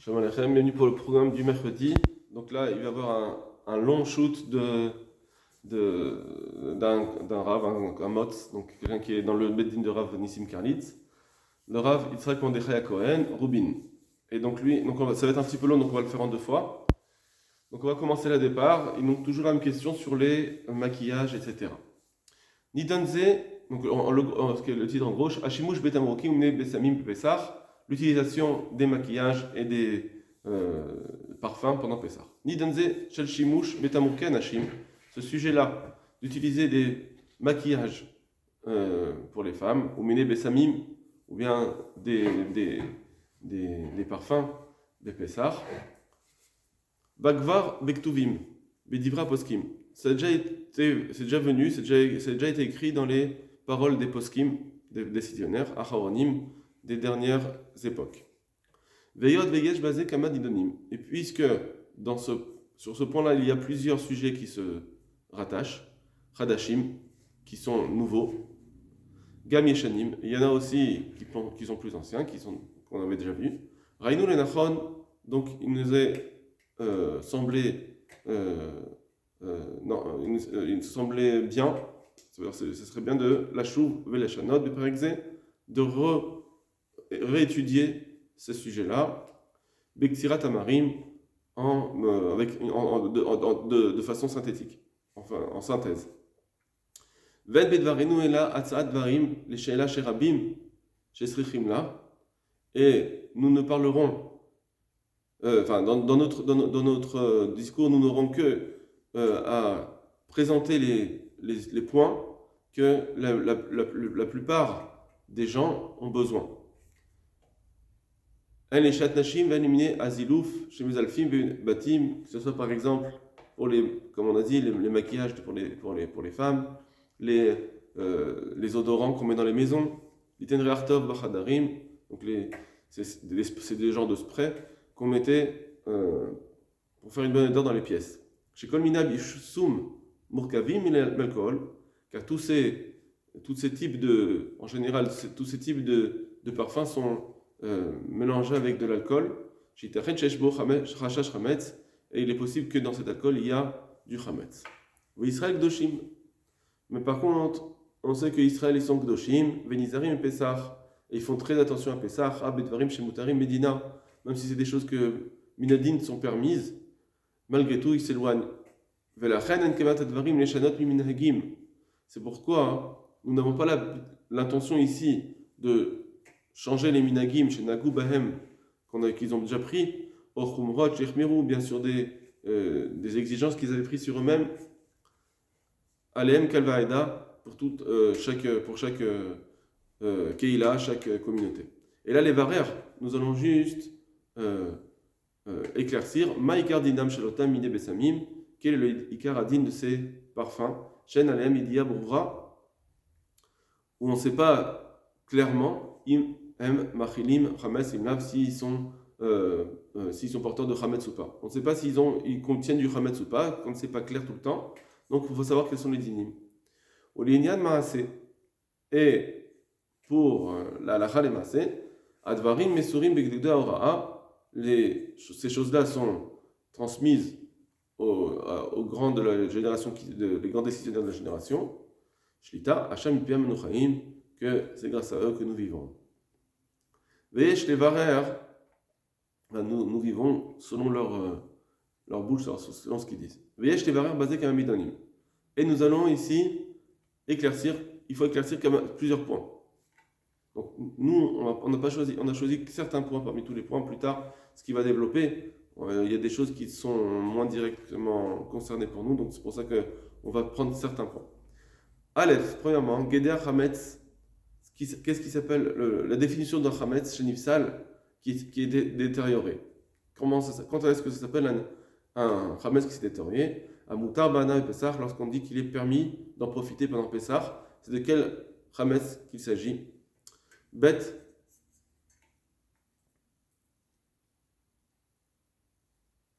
Shalom Aleichem, bienvenue pour le programme du mercredi. Donc là, il va y avoir un long shoot d'un Rav, un Motz, donc quelqu'un qui est dans le Beddin de Rav Nissim Karlitz. Le Rav Yitzhak Mordechai Cohen, Rubin. Et donc lui, ça va être un petit peu long, donc on va le faire en deux fois. Donc on va commencer là départ. Et donc toujours la même question sur les maquillages, etc. Nidanze, donc le titre en gros, Hashimush Betamrokim Ne Besamim Pesach. L'utilisation des maquillages et des parfums pendant Pessah. Nidanze shel shimush betamurken hashim. Ce sujet-là, d'utiliser des maquillages pour les femmes, ou mine besamim, ou bien des parfums des Pessah. Bagvar bektuvim, bedivra poskim. C'est déjà été écrit dans les paroles des poskim, des décisionnaires, acharonim, des dernières époques. Veyot veyesh basé kamad idonim. Et puisque sur ce point-là, il y a plusieurs sujets qui se rattachent, Hadashim, qui sont nouveaux, Gam Yeshanim, il y en a aussi qui sont plus anciens, qu'on avait déjà vus. Rainu le Nachon, donc il nous est semblé il semblait bien, ce serait bien de la chouv veleshanot, de réétudier ces sujets-là, Bektirat Amarim, de façon synthétique, enfin en synthèse. Ved bedvarenu ela atzaat varim les sheila sherabim shesrichim la, et nous ne parlerons, dans notre discours, nous n'aurons que à présenter les points que la plupart des gens ont besoin. Que ce soit par exemple pour comme on a dit, les maquillages pour les femmes, les odorants qu'on met dans les maisons, donc c'est des genres de spray qu'on mettait pour faire une bonne odeur dans les pièces. Chez Kolmina Bishsum Murkavim il l'alcool, car tous ces types en général, tous ces types de parfums sont mélangés avec de l'alcool. Et il est possible que dans cet alcool il y a du chametz. Israël Gdoshim. Mais par contre, on sait que Israël ils sont Gdoshim, Venizarim et Pessah, et ils font très attention à Pessah, Abedvarim Shemutarim Medina, même si c'est des choses que Minadin sont permises, malgré tout ils s'éloignent. C'est pourquoi nous n'avons pas l'intention ici de changer les minagim chez Nagu Bahem qu'ils ont déjà pris, bien sûr des exigences qu'ils avaient prises sur eux-mêmes, Aleem Kalvaeda, pour chaque Keila, chaque communauté. Et là, les varères, nous allons juste éclaircir Maïkar Dinam Shalotam Mine Besamim, quel est le Ikar Adin de ces parfums, Shen Aleem Idia Broura, où on ne sait pas clairement Machilim, Chametz, Imlav, s'ils sont porteurs de Chametz ou pas. On ne sait pas ils contiennent du Chametz ou pas, quand c'est pas clair tout le temps. Donc il faut savoir quels sont les dinim. Au Linyan Maasé, et pour la halakha les Maasé, Advarim Mesurim Begdegda Ora'a, ces choses-là sont transmises aux grands de la génération, les grands décisionnaires de la génération, Shlita, Hacham Ipiyam Menuchaim, que c'est grâce à eux que nous vivons. Veyesh les varer, nous vivons selon leur bouche, selon ce qu'ils disent. Veyesh les varer basés comme midanim. Et nous allons ici il faut éclaircir plusieurs points. Donc nous, on a choisi certains points parmi tous les points. Plus tard, ce qui va développer, il y a des choses qui sont moins directement concernées pour nous, donc c'est pour ça qu'on va prendre certains points. Aleph, premièrement, Geder Hametz, qu'est-ce qui s'appelle la définition d'un Hametz chez Nifsal qui est détérioré. Quand est-ce que ça s'appelle un Hametz qui s'est détérioré? À Moutar, Bana et Pessah, lorsqu'on dit qu'il est permis d'en profiter pendant Pessah, c'est de quel Hametz qu'il s'agit? Bet.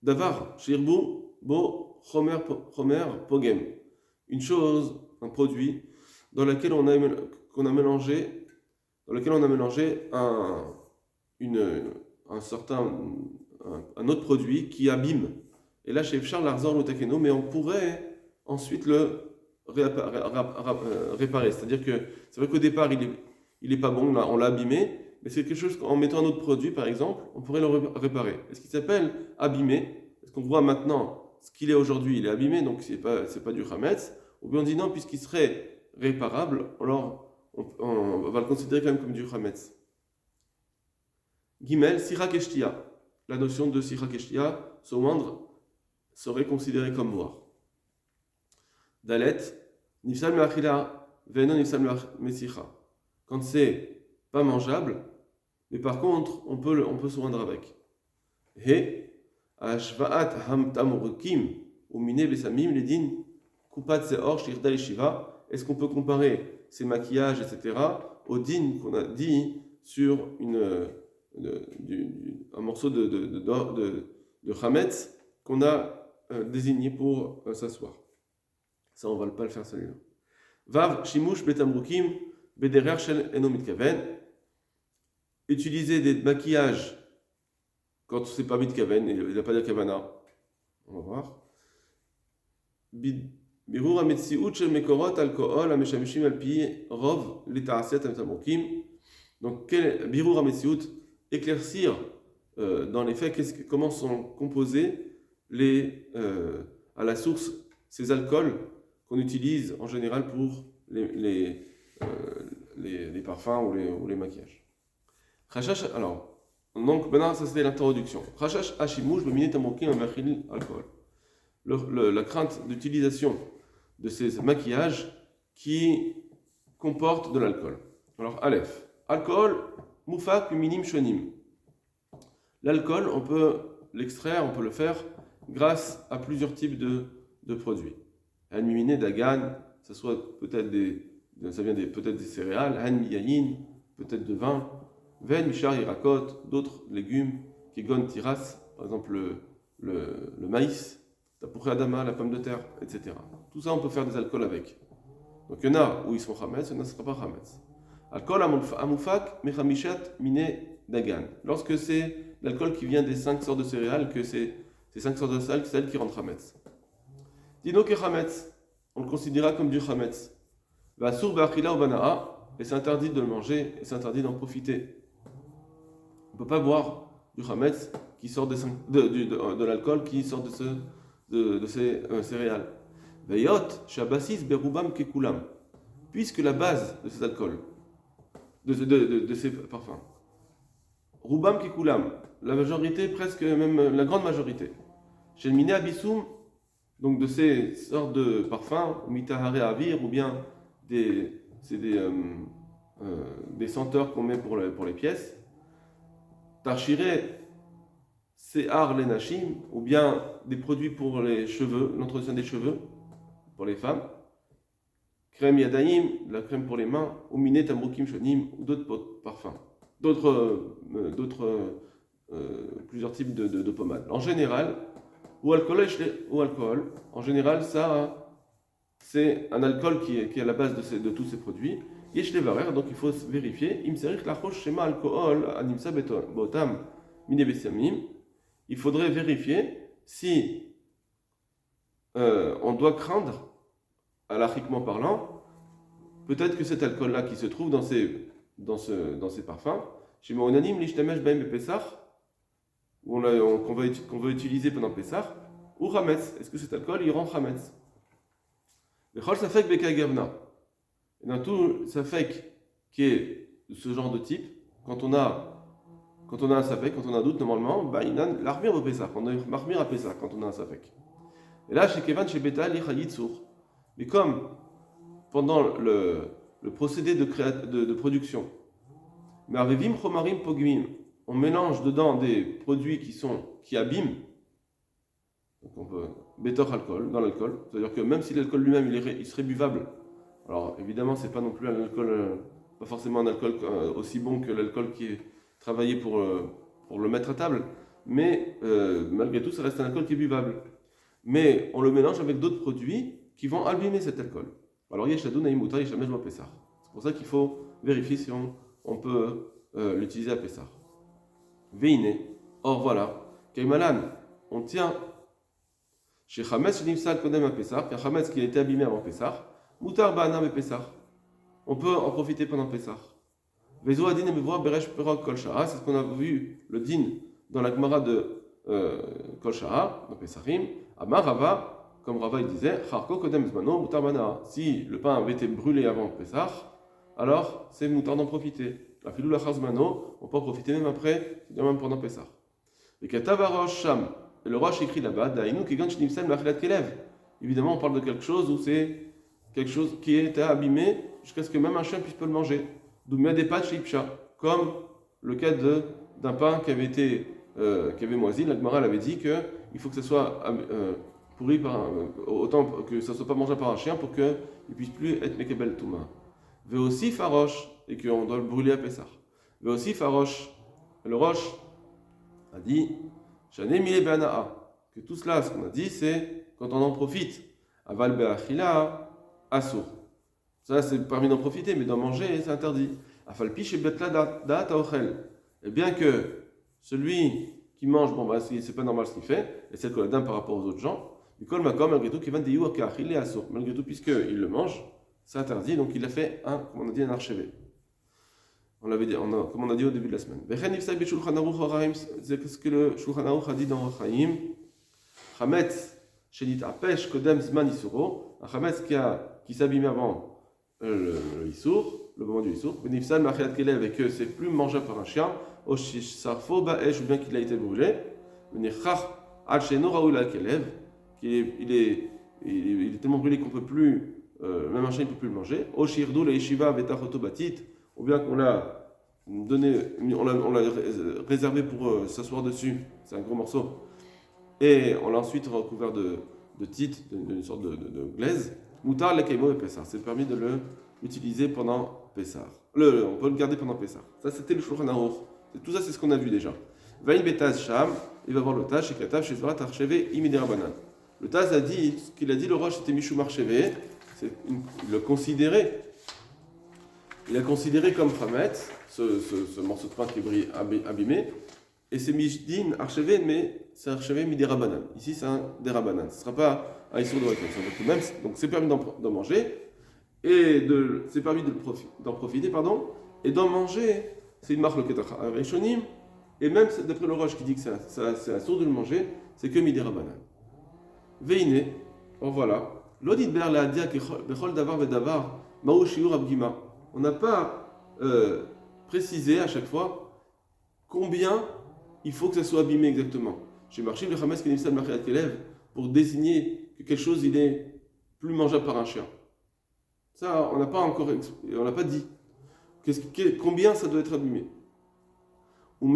Davar, Shirbu, Bo, Chomer, Pogem. Une chose, un produit, dans lequel on a mélangé un certain un autre produit qui abîme. Et là, chez Charles Larzor ou Takeno, mais on pourrait ensuite le réparer. C'est-à-dire que c'est vrai qu'au départ, il est pas bon, on l'a abîmé, mais c'est quelque chose qu'en mettant un autre produit, par exemple, on pourrait le réparer. Et ce qui s'appelle abîmer, parce qu'on voit maintenant ce qu'il est aujourd'hui, il est abîmé, donc c'est pas du Hametz, ou bien on dit non, puisqu'il serait réparable, alors on va le considérer quand même comme du Hametz. Gimel, Sirak Eshtia. La notion de Sirak Eshtia, se moindre, serait considéré comme boire. Dalet, Nifsal Me'achila, Venon Nifsal Me'sicha. Quand c'est pas mangeable, mais par contre, on peut se rendre avec. He, Ashvaat Ham Tamurukim, Umine Besamim, Ledin, Kupat Seor, Shirda Shiva. Est-ce qu'on peut comparer ces maquillages, etc., au din qu'on a dit sur un morceau de Hametz qu'on a désigné pour s'asseoir. Ça, on ne va pas le faire celui-là. Vav, Shimush, Betamrukim, Bederer, Shel, Enomitkaven. Utiliser des maquillages quand c'est pas mitkaven, il n'a pas de kavana. On va voir. Birur Ametsiout, Shel Mekorot, Alcool, Ameshamishim, Alpi, Rov, Leta'asiat, Amtamrukim. Donc, Birur Ametsiout, éclaircir dans les faits comment sont composés à la source ces alcools qu'on utilise en général pour les parfums ou les maquillages. Alors, donc maintenant ça c'était l'introduction. Rashash Hashimouj Beminet Tamrokim Amachil alcool. La crainte d'utilisation de ces maquillages qui comportent de l'alcool. Alors, Aleph. Alcool, Moufak, Minim, Shonim. L'alcool, on peut l'extraire, on peut le faire grâce à plusieurs types de produits. Hanmiminé, Dagan, ça soit peut-être peut-être des céréales, Hanmiyayin, peut-être de vin, Ven, Mishar, Irakot, d'autres légumes, Kegon, Tiras, par exemple le maïs, Tapouché Adama, la pomme de terre, etc. Tout ça, on peut faire des alcools avec. Donc il y en a où ils sont Hametz, il y en a où ce ne sera pas Hametz. Alcool Amoufak, Mechamishat, Miné, Dagan. Lorsque c'est l'alcool qui vient des 5 sortes de céréales, que c'est ces 5 sortes de celles qui rentrent Hametz. Dino que Hametz, on le considérera comme du Hametz. Vasur Bachila ou Banaa, et c'est interdit de le manger, et c'est interdit d'en profiter. On ne peut pas boire du Hametz qui sort de l'alcool qui sort de ces céréales. Veyot, Shabasis, Berubam, Kekulam. Puisque la base de ces alcools, de ces parfums, Rubam, Kekulam, la majorité, presque même la grande majorité. Chez le Miné Abissoum, donc de ces sortes de parfums, Mitahare Avir, ou bien des senteurs qu'on met pour les pièces, Tarshire, Se'ar Lenashim, ou bien des produits pour les cheveux, l'entretien des cheveux, pour les femmes, crème Yadaim, la crème pour les mains, ou Miné Tamrukim Shonim, ou d'autres parfums, plusieurs types de pommades. En général, ou alcool, en général, ça, c'est un alcool qui est à la base de tous ces produits. Yesh levarer, donc il faut vérifier. Im serich lachosh shema alcool animsa botam mine besamim. Il faudrait vérifier si on doit craindre, halachiquement parlant, peut-être que cet alcool-là qui se trouve dans ces parfums, chez Mo'onanim l'ishtamesh baim bepesach, qu'on va utiliser pendant Pessah, ou Hametz. Est-ce que cet alcool il rend Hametz? Le Chol Safek Beka Gavna. Et dans tout Safek qui est de ce genre de type, quand on a un Safek, quand on a un doute, normalement, l'armir au Pessah, on est marmir à Pessah quand on a un Safek. Et là, chez Kevan, chez Beta, l'Ichayitsur. Mais comme pendant le procédé de production, mais Avevim Chomarim Pogmim, on mélange dedans des produits qui abîment, donc on peut bétor alcool dans l'alcool, c'est-à-dire que même si l'alcool lui-même il serait buvable, alors évidemment c'est pas non plus un alcool, pas forcément un alcool aussi bon que l'alcool qui est travaillé pour le mettre à table, mais malgré tout ça reste un alcool qui est buvable. Mais on le mélange avec d'autres produits qui vont abîmer cet alcool. Alors yeshadou naïmouta yeshamesh ba Pessah. C'est pour ça qu'il faut vérifier si on peut l'utiliser à Pessah. Veine, or voilà, Kaimalan, on tient chez Chametz, chez Nimsal Kodem à Pessah, car Chametz qui a été abîmé avant Pessah, Moutar Ba'anam et Pessah. On peut en profiter pendant Pessah. Vezo Adin et Mevoa Beresh Perok Kol Shara, c'est ce qu'on a vu le din dans la Gemara de Kol Shara, dans Pessahim. Amar Rava, comme Rava il disait, Charko Kodem Zmano Moutar Ba'ana. Si le pain avait été brûlé avant Pessah, alors c'est Moutar d'en profiter. La Filou Lachar Zmano, on peut en profiter même après, même pendant Pessah. Et Katavarosh Sham. Et le Roche écrit là-bas, Daïnou Kegan Shnimsal Machilat Kelev. Évidemment, on parle de quelque chose où c'est quelque chose qui été abîmé jusqu'à ce que même un chien puisse pas le manger. D'où met des pâtes chez Ipcha, comme le cas d'un pain qui avait moisi. La Gemara avait dit que il faut que ce soit pourri autant que ça soit pas mangé par un chien pour qu'il puisse plus être Mekebel Touma. Ve aussi Faroche, et qu'on doit le brûler à Pessah. Ve aussi Faroche, le Roche a dit que tout cela, ce qu'on a dit, c'est quand on en profite. Aval be'achila asur. Ça, c'est permis d'en profiter, mais d'en manger, c'est interdit. Afalpi chez betla da'at aochel. Et bien que celui qui mange, bon, bah, c'est pas normal ce qu'il fait, et c'est le coladin par rapport aux autres gens, Mikol makom, malgré tout, qui va deyou akachile asur. Malgré tout, puisqu'il le mange, c'est interdit, donc il a fait comme on a dit, un archevé. On l'avait dit, comme on a dit au début de la semaine. C'est ce que le Shulchan Aruch a dit dans Rachaim. Chametz, Shenit Apesh, Kodem Zman Isuro. Un Chametz qui s'abîme avant le Isur, le moment du Isur. Benifsal Machiat Kelev, et que c'est plus mangeable par un chien. Oshish Sarfo Ba'esh, ou bien qu'il a été brûlé. Benirchach Al Sheno Raoul Al Kelev, il est tellement brûlé qu'on peut plus, même un chien ne peut plus le manger. Oshirdu la Yeshiva Vetachoto Batit. Ou bien qu'on l'a donné, on l'a réservé pour s'asseoir dessus, c'est un gros morceau, et on l'a ensuite recouvert de tites, d'une sorte de glaise. Moutar le kaimo et Pessah, c'est permis de l'utiliser pendant Pessah. On peut le garder pendant Pessah. Ça c'était le Shulchan Aruch. Tout ça c'est ce qu'on a vu déjà. Vaïn betaz sham, il va voir le Taz, chez Katav, chez Zvarat Archevé, imidera banan. Le Taz a dit, ce qu'il a dit, le Roche c'était Mishum Archevé, il le considérait. Il a considéré comme Chametz, ce morceau de pain qui brille abîmé, et c'est Mishdin archevé, mais c'est archevé midérabanan. Ici, c'est un dérabanan. Ce ne sera pas un issour de récolte. Même, donc, c'est permis d'en manger, et c'est permis d'en profiter, et d'en manger, c'est une marque le Rishonim, et même d'après le Roche qui dit que c'est un sourd de le manger, c'est que midérabanan. Veine, or voilà, l'odit ber la dia bechol davar vedavar, ma'u shiur abgima. On n'a pas précisé à chaque fois combien il faut que ça soit abîmé exactement. Chez Marchiv, le Chametz Kenifsal Machiat Kelev, pour désigner que quelque chose il est plus mangeable par un chien. Ça, on n'a pas dit. Combien ça doit être abîmé. Or,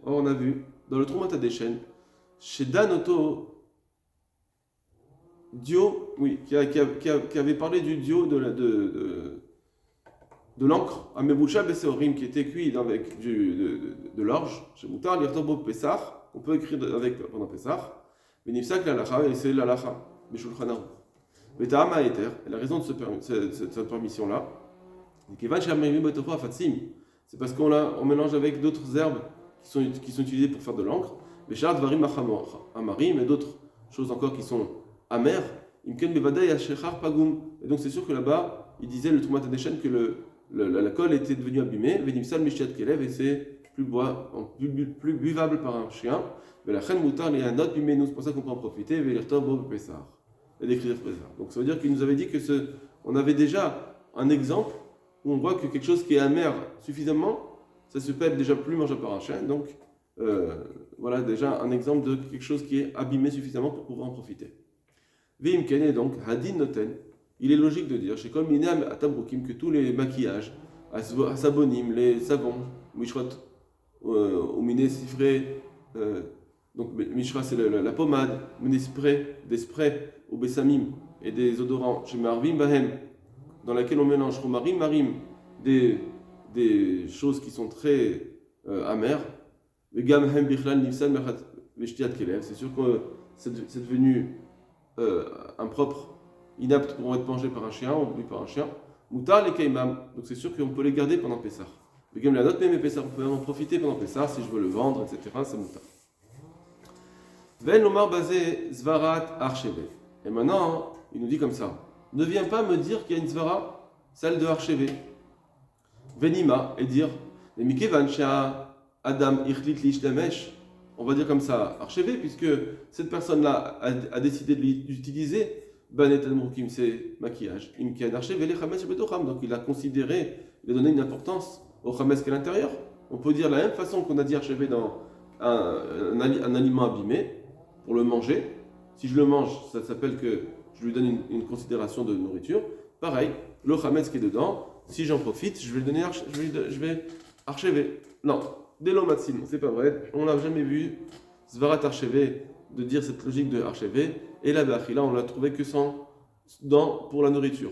on a vu dans le Trumat Adeshen, chez Danoto, Dio, oui, qui avait parlé du Dio de l'encre, à Meboucha Besseorim, qui était cuit avec de l'orge, chez Moutar, l'Irtobo Pessah, on peut écrire avec pendant Pessah, Benifsak l'Alacha, et c'est l'Alacha, Beshulchan Aruch. Betahama Eter, et la raison de cette permission-là, c'est parce qu'on mélange avec d'autres herbes qui sont utilisées pour faire de l'encre, mais Shard Varim Amarim, et d'autres choses encore qui sont amères, Imken Bevadai Ashechar Pagum. Et donc c'est sûr que là-bas, il disait le Trumat Adeshen que la colle était devenue abîmée, Venimsal Mishiat Kelev, et c'est plus buvable par un chien. Mais la Chen Moutar les Hanot Bimenu, c'est pour ça qu'on peut en profiter, Velirtor Bob Pessar, et d'écrire Pessar. Donc ça veut dire qu'il nous avait dit que on avait déjà un exemple où on voit que quelque chose qui est amer suffisamment, ça se peut être déjà plus mangeable par un chien. Donc voilà déjà un exemple de quelque chose qui est abîmé suffisamment pour pouvoir en profiter. Vim Kene, donc, Hadin Noten, il est logique de dire, chez Kol Minam Atabrukim, que tous les maquillages, Asabonim, les savons, Mishrot, ou Miné Sifré, donc Mishra c'est la pommade, des sprays, ou Bessamim, et des odorants, chez Marvim Bahem, dans laquelle on mélange Romarim, Marim, des choses qui sont très amères, Gamhem Bichlal Nifsan Merhat Veshtiat Kelev, c'est sûr que c'est devenu impropre, inapte pour être mangé par un chien ou bu par un chien. Moutar les kaimam, donc c'est sûr qu'on peut les garder pendant Pessah. Mais comme la note, même Pessar, on peut en profiter pendant Pessar si je veux le vendre, etc. C'est moutar. Ven Omar basé Zvarat Archevé. Et maintenant, il nous dit comme ça. Ne viens pas me dire qu'il y a une Zvara, celle de Archevé. Venima, et dire, Adam Ichlit Lishtamesh, on va dire comme ça, Archevé, puisque cette personne-là a décidé de l'utiliser, Banet al-Moukim, c'est maquillage. Imken Archevé, les Chamesh Betocham. Donc il a considéré, il a donné une importance au Chamesh qui est à l'intérieur. On peut dire de la même façon qu'on a dit Archevé dans un aliment abîmé, pour le manger. Si je le mange, ça s'appelle que je lui donne une considération de nourriture. Pareil, le chametz qui est dedans, si j'en profite, je vais le donner, je vais archever. Non, dès l'omatsin, c'est pas vrai. On n'a jamais vu Zvarat archever de dire cette logique de archever. Et la bachila, on l'a trouvé que pour la nourriture.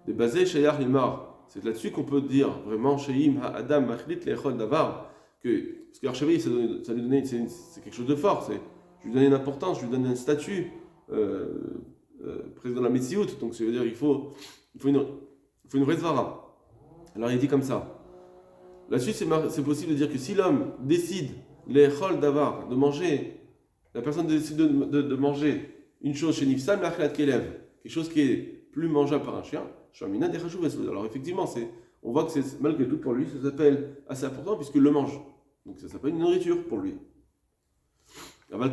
Des basés sheyar limar, c'est là-dessus qu'on peut dire vraiment sheim ha-adam machlit lechol davar, parce que archever, ça lui donne, c'est quelque chose de fort. Je lui donne une importance, je lui donne un statut présent dans la Metsiout. Donc, ça veut dire qu'il faut une vraie zvara. Alors, il dit comme ça. Là-dessus, c'est possible de dire que si l'homme décide, les chol d'avar, de manger, la personne décide de manger une chose chez Nifsal, quelque chose qui est plus mangeable par un chien, alors effectivement, on voit que c'est malgré tout pour lui, ça s'appelle assez important puisqu'il le mange. Donc, ça s'appelle une nourriture pour lui. Mais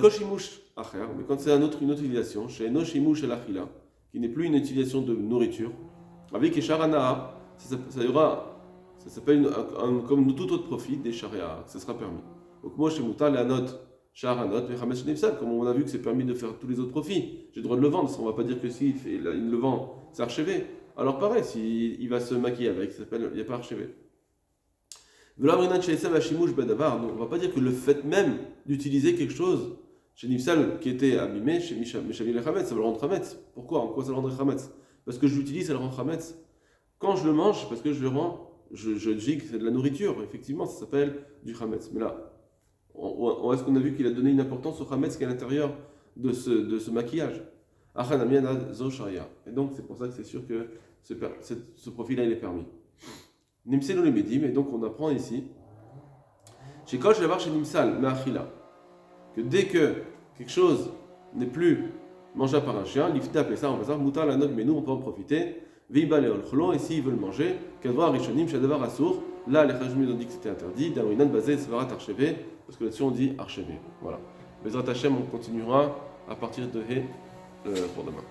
quand c'est une autre utilisation, chez Eno Shimush el Achila, qui n'est plus une utilisation de nourriture, avec Esharana, ça s'appelle comme tout autre profit des Sharia, ça sera permis. Donc moi chez Mouta, la note Sharanot, comme on a vu que c'est permis de faire tous les autres profits, j'ai le droit de le vendre, on ne va pas dire que s'il le vend, c'est archevé. Alors pareil, s'il va se maquiller avec, ça s'appelle, il n'y a pas archevé. On ne va pas dire que le fait même d'utiliser quelque chose chez Nifsal qui était abîmé, chez Mishavil et Chametz, ça va le rendre Chametz. Pourquoi? En quoi ça le rendrait Chametz? Parce que je l'utilise, ça le rend Chametz. Quand je le mange, parce que je le rends, je dis que c'est de la nourriture. Effectivement, ça s'appelle du Chametz. Mais là, est-ce qu'on a vu qu'il a donné une importance au Chametz qui est à l'intérieur de ce maquillage? Et donc, c'est pour ça que c'est sûr que ce profil-là, il est permis. Nimsel les médim, et donc on apprend ici, chez Koch Lavar chez Nimsal, Me'achila, que dès que quelque chose n'est plus mangeable par un chien, l'ifta appelé ça, on va dire, Moutar la note, mais nous on peut en profiter, Veiba le Olchlon, et s'ils veulent manger, Kadvar Rishonim, Shadavar Assour, là les Chajmim ont dit que c'était interdit, Dalrinan basé Svarat Archevé, parce que là-dessus on dit Archevé. Voilà. Bezrat Hashem, on continuera à partir de Hé pour demain.